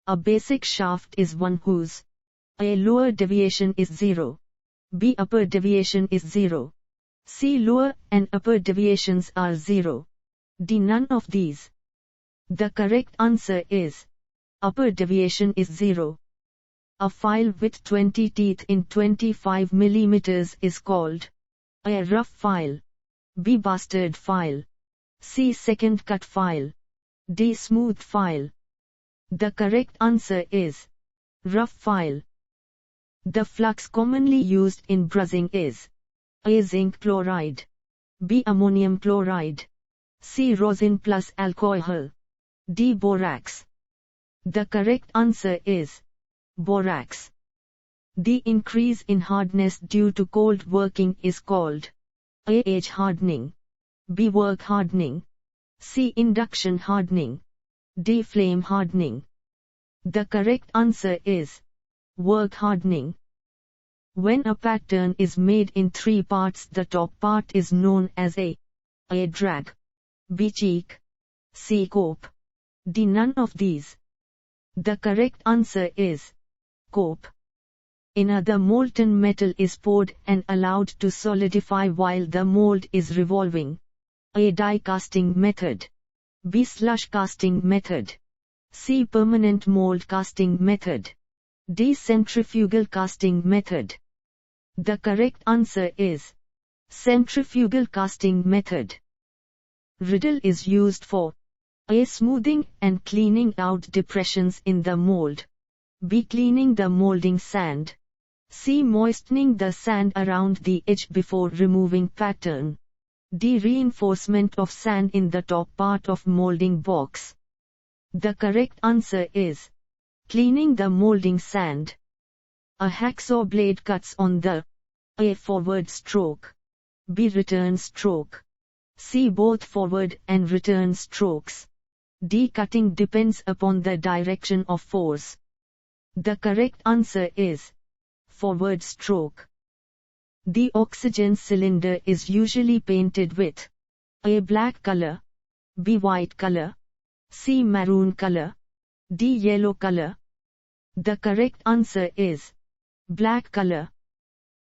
A basic shaft is one whose A. Lower deviation is 0. B. Upper deviation is 0. C. Lower and upper deviations are 0. D. None of these. The correct answer is upper deviation is 0. A file with 20 teeth in 25 mm is called A. Rough file. B. Bastard file. C. Second cut file. D. Smooth file. The correct answer is rough file. The flux commonly used in brushing is A. Zinc chloride. B. Ammonium chloride. C. Rosin plus alcohol. D. Borax. The correct answer is borax. The increase in hardness due to cold working is called A. Age hardening. B. Work hardening. C. Induction hardening. D. Flame hardening. The correct answer is work hardening. When a pattern is made in 3 parts, the top part is known as A. Drag. B. Cheek. C. Cope. D. None of these. The correct answer is cope. In A, the molten metal is poured and allowed to solidify while the mold is revolving. A. Die casting method. B. Slush casting method. C. Permanent mold casting method. D. Centrifugal casting method. The correct answer is centrifugal casting method. Riddle is used for A. Smoothing and cleaning out depressions in the mold. B. Cleaning the molding sand. C. Moistening the sand around the edge before removing pattern. D. Reinforcement of sand in the top part of molding box. The correct answer is cleaning the molding sand. A hacksaw blade cuts on the A. Forward stroke. B. Return stroke. C. Both forward and return strokes. D. Cutting depends upon the direction of force. The correct answer is forward stroke. The oxygen cylinder is usually painted with A. Black color. B. White color. C. Maroon color. D. Yellow color. The correct answer is black color.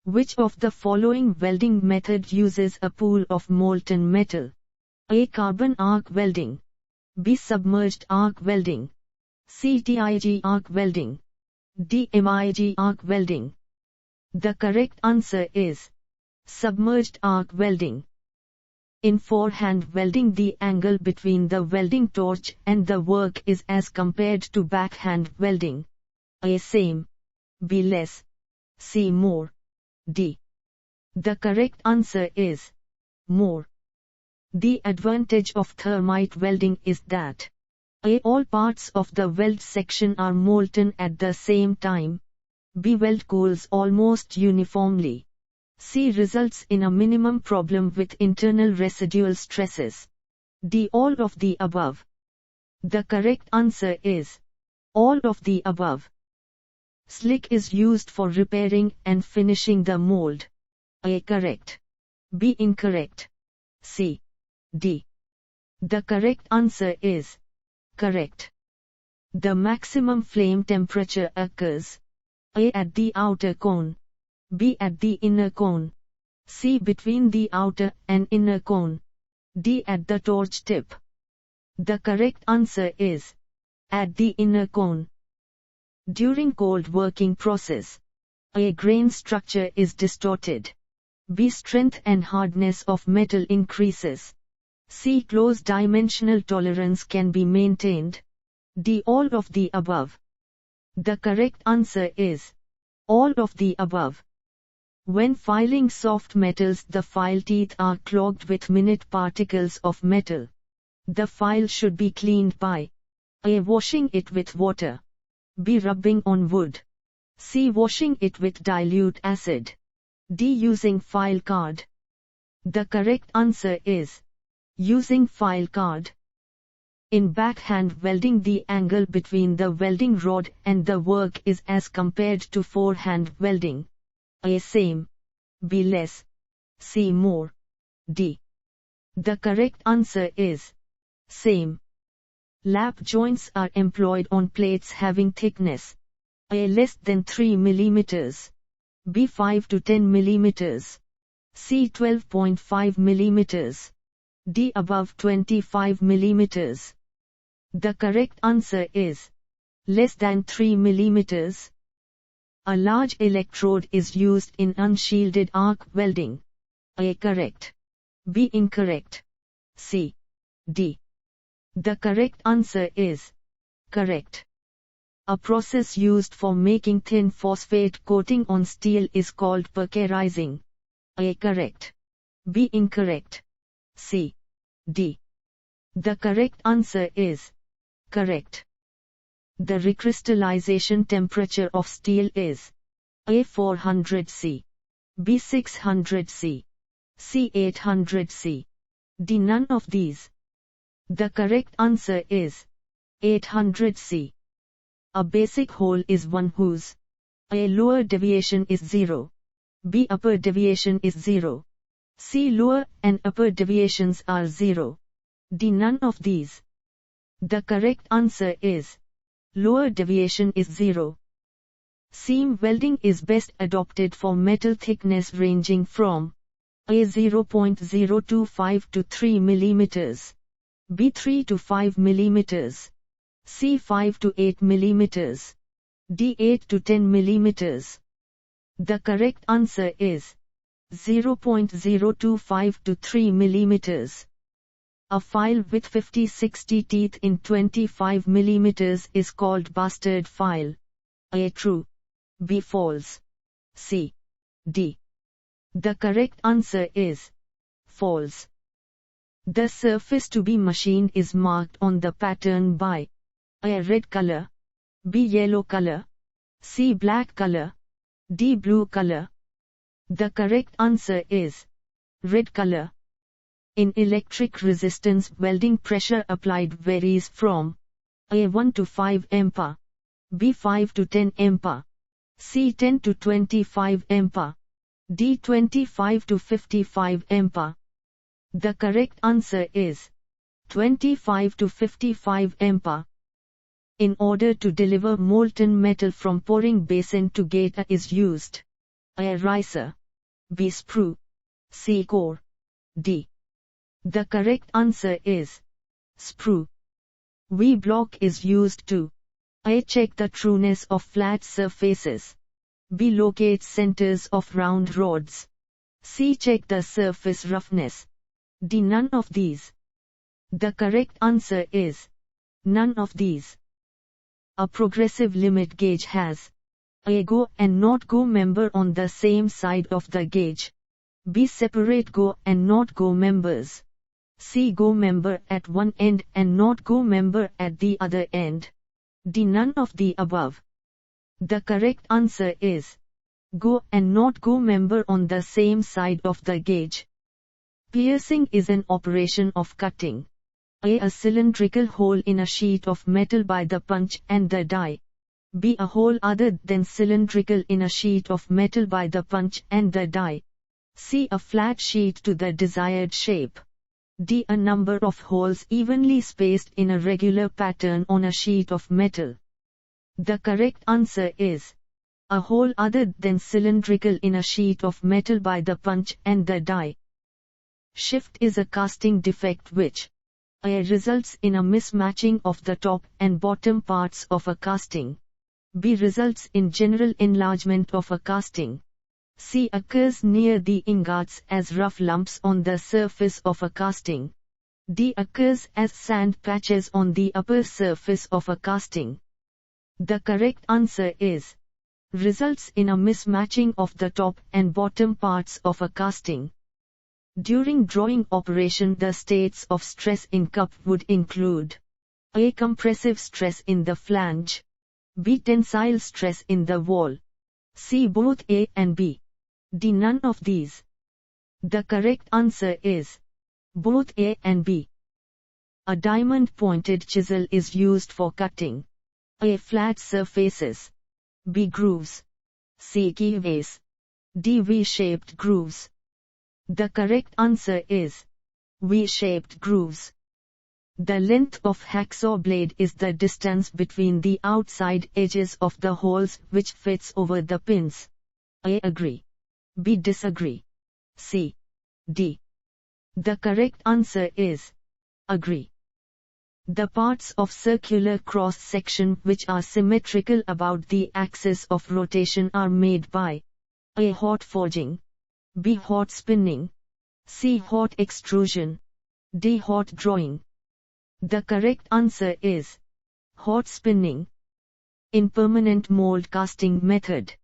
Which of the following welding method uses a pool of molten metal? A. Carbon arc welding. B. Submerged arc welding. C. TIG arc welding. D. MIG arc welding. The correct answer is submerged arc welding. In forehand welding, the angle between the welding torch and the work is as compared to backhand welding. A. Same. B. Less. C. More. D. The correct answer is more. The advantage of thermite welding is that A. All parts of the weld section are molten at the same time. B. Weld cools almost uniformly. C. Results in a minimum problem with internal residual stresses. D. All of the above. The correct answer is all of the above. Slick is used for repairing and finishing the mold. A. Correct. B. Incorrect. C. D. The correct answer is correct. The maximum flame temperature occurs A. At the outer cone. B. At the inner cone. C. Between the outer and inner cone. D. At the torch tip. The correct answer is at the inner cone. During cold working process, A. Grain structure is distorted. B. Strength and hardness of metal increases. C. Close dimensional tolerance can be maintained. D. All of the above. The correct answer is all of the above. When filing soft metals, the file teeth are clogged with minute particles of metal. The file should be cleaned by A. Washing it with water. B. Rubbing on wood. C. Washing it with dilute acid. D. Using file card. The correct answer is using file card. In backhand welding, the angle between the welding rod and the work is as compared to forehand welding. A. Same. B. Less. C. More. D. The correct answer is same. Lap joints are employed on plates having thickness A less than 3 mm, B 5 to 10 mm, C 12.5 mm, D above 25 mm. The correct answer is less than 3 mm. A large electrode is used in unshielded arc welding. A correct. B incorrect. C. D. The correct answer is correct. A process used for making thin phosphate coating on steel is called perkerizing. A correct. B incorrect. C. D. The correct answer is correct. The recrystallization temperature of steel is A 400 C, B 600 C, C 800 C, D none of these. The correct answer is 800 C. A basic hole is one whose A lower deviation is 0, B upper deviation is 0, C lower and upper deviations are 0, D none of these. The correct answer is lower deviation is 0. Seam welding is best adopted for metal thickness ranging from A 0.025 to 3 mm, B 3 to 5 mm, C 5 to 8 mm, D 8 to 10 mm. The correct answer is 0.025 to 3 mm. A file with 50-60 teeth in 25 mm is called bastard file. A true. B false. C. D. The correct answer is false. The surface to be machined is marked on the pattern by A red color, B yellow color, C black color, D blue color. The correct answer is red color. In electric resistance, welding pressure applied varies from A 1 to 5 MPa, B 5 to 10 MPa, C 10 to 25 MPa, D 25 to 55 MPa. The correct answer is 25 to 55 MPa. In order to deliver molten metal from pouring basin to gate is used A riser, B sprue, C core, D. The correct answer is sprue. V block is used to A check the trueness of flat surfaces, B locate centers of round rods, C check the surface roughness, D none of these. The correct answer is none of these. A progressive limit gauge has A go and not go member on the same side of the gauge, B separate go and not go members, C go member at one end and not go member at the other end, D none of the above. The correct answer is go and not go member on the same side of the gauge. Piercing is an operation of cutting A cylindrical hole in a sheet of metal by the punch and the die, B a hole other than cylindrical in a sheet of metal by the punch and the die, C a flat sheet to the desired shape, D a number of holes evenly spaced in a regular pattern on a sheet of metal. The correct answer is a hole other than cylindrical in a sheet of metal by the punch and the die. Shift is a casting defect which A results in a mismatching of the top and bottom parts of a casting, B results in general enlargement of a casting, C occurs near the ingots as rough lumps on the surface of a casting, D occurs as sand patches on the upper surface of a casting. The correct answer is results in a mismatching of the top and bottom parts of a casting. During drawing operation, the states of stress in cup would include A compressive stress in the flange, B tensile stress in the wall, C both A and B, D none of these. The correct answer is both A and B. A diamond-pointed chisel is used for cutting A flat surfaces, B grooves, C keyways, D V-shaped grooves. The correct answer is V-shaped grooves. The length of hacksaw blade is the distance between the outside edges of the holes which fits over the pins. A. Agree. B. Disagree. C. D. The correct answer is agree. The parts of circular cross-section which are symmetrical about the axis of rotation are made by A. Hot forging, B. Hot spinning, C. Hot extrusion, D. Hot drawing. The correct answer is hot spinning. In permanent mold casting method,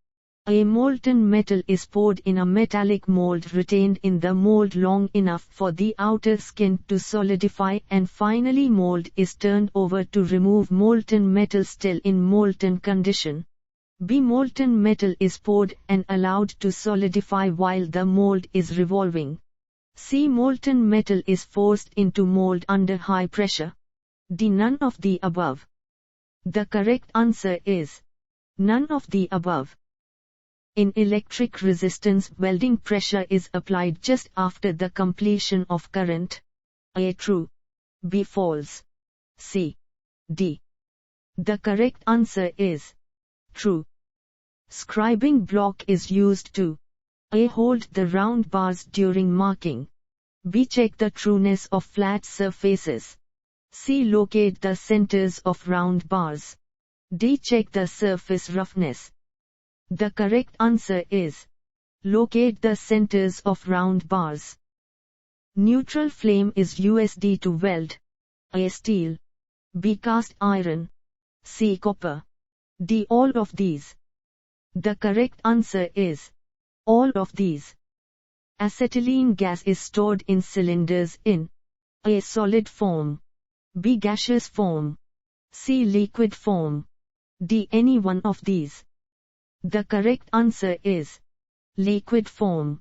a molten metal is poured in a metallic mold retained in the mold long enough for the outer skin to solidify, and finally mold is turned over to remove molten metal still in molten condition. B. Molten metal is poured and allowed to solidify while the mold is revolving. C. Molten metal is forced into mold under high pressure. D. None of the above. The correct answer is none of the above. In electric resistance, welding pressure is applied just after the completion of current. A. True. B. False. C. D. The correct answer is true. Scribing block is used to A. Hold the round bars during marking. B. Check the trueness of flat surfaces. C. Locate the centers of round bars. D. Check the surface roughness. The correct answer is locate the centers of round bars. Neutral flame is USD to weld. A. Steel, B. Cast iron, C. Copper, D. All of these. The correct answer is all of these. Acetylene gas is stored in cylinders in A. Solid form, B. Gaseous form, C. Liquid form, D. Any one of these. The correct answer is liquid form.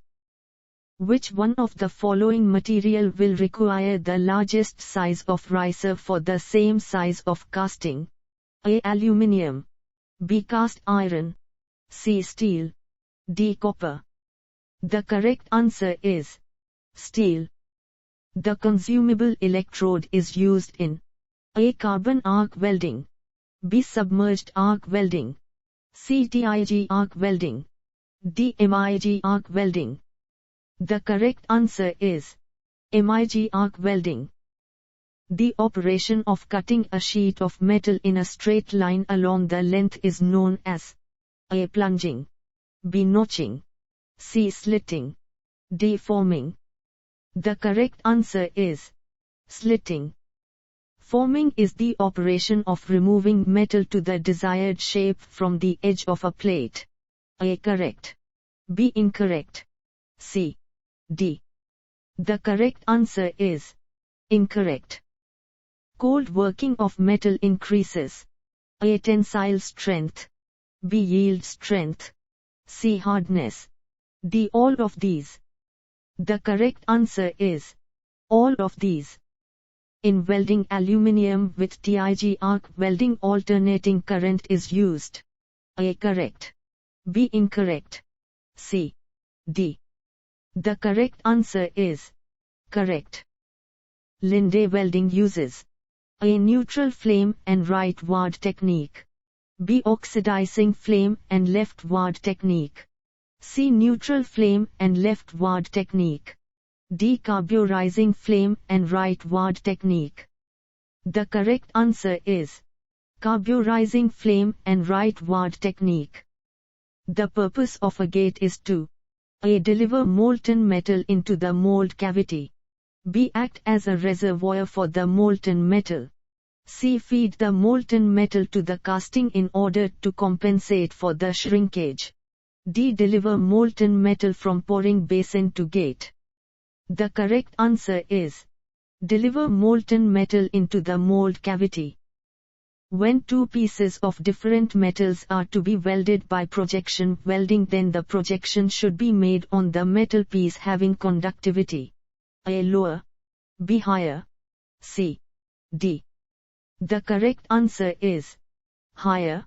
Which one of the following material will require the largest size of riser for the same size of casting? A. Aluminium, B. Cast iron, C. Steel, D. Copper. The correct answer is steel. The consumable electrode is used in A. Carbon arc welding, B. Submerged arc welding, C. TIG arc welding, D. MIG arc welding. The correct answer is MIG arc welding. The operation of cutting a sheet of metal in a straight line along the length is known as A. Plunging, B. Notching, C. Slitting, D. Forming. The correct answer is slitting. Forming is the operation of removing metal to the desired shape from the edge of a plate. A. Correct, B. Incorrect, C. D. The correct answer is incorrect. Cold working of metal increases A. Tensile strength, B. Yield strength, C. Hardness, D. All of these. The correct answer is all of these. In welding aluminium with TIG arc welding, alternating current is used. A. Correct, B. Incorrect, C. D. The correct answer is correct. Linde welding uses A. Neutral flame and right-ward technique, B. Oxidizing flame and left-ward technique, C. Neutral flame and left-ward technique, D. Carburizing flame and right-ward technique. The correct answer is carburizing flame and right-ward technique. The purpose of a gate is to A. Deliver molten metal into the mold cavity, B. Act as a reservoir for the molten metal, C. Feed the molten metal to the casting in order to compensate for the shrinkage, D. Deliver molten metal from pouring basin to gate. The correct answer is deliver molten metal into the mold cavity. When two pieces of different metals are to be welded by projection welding, then the projection should be made on the metal piece having conductivity A. Lower, B. Higher, C. D. The correct answer is higher.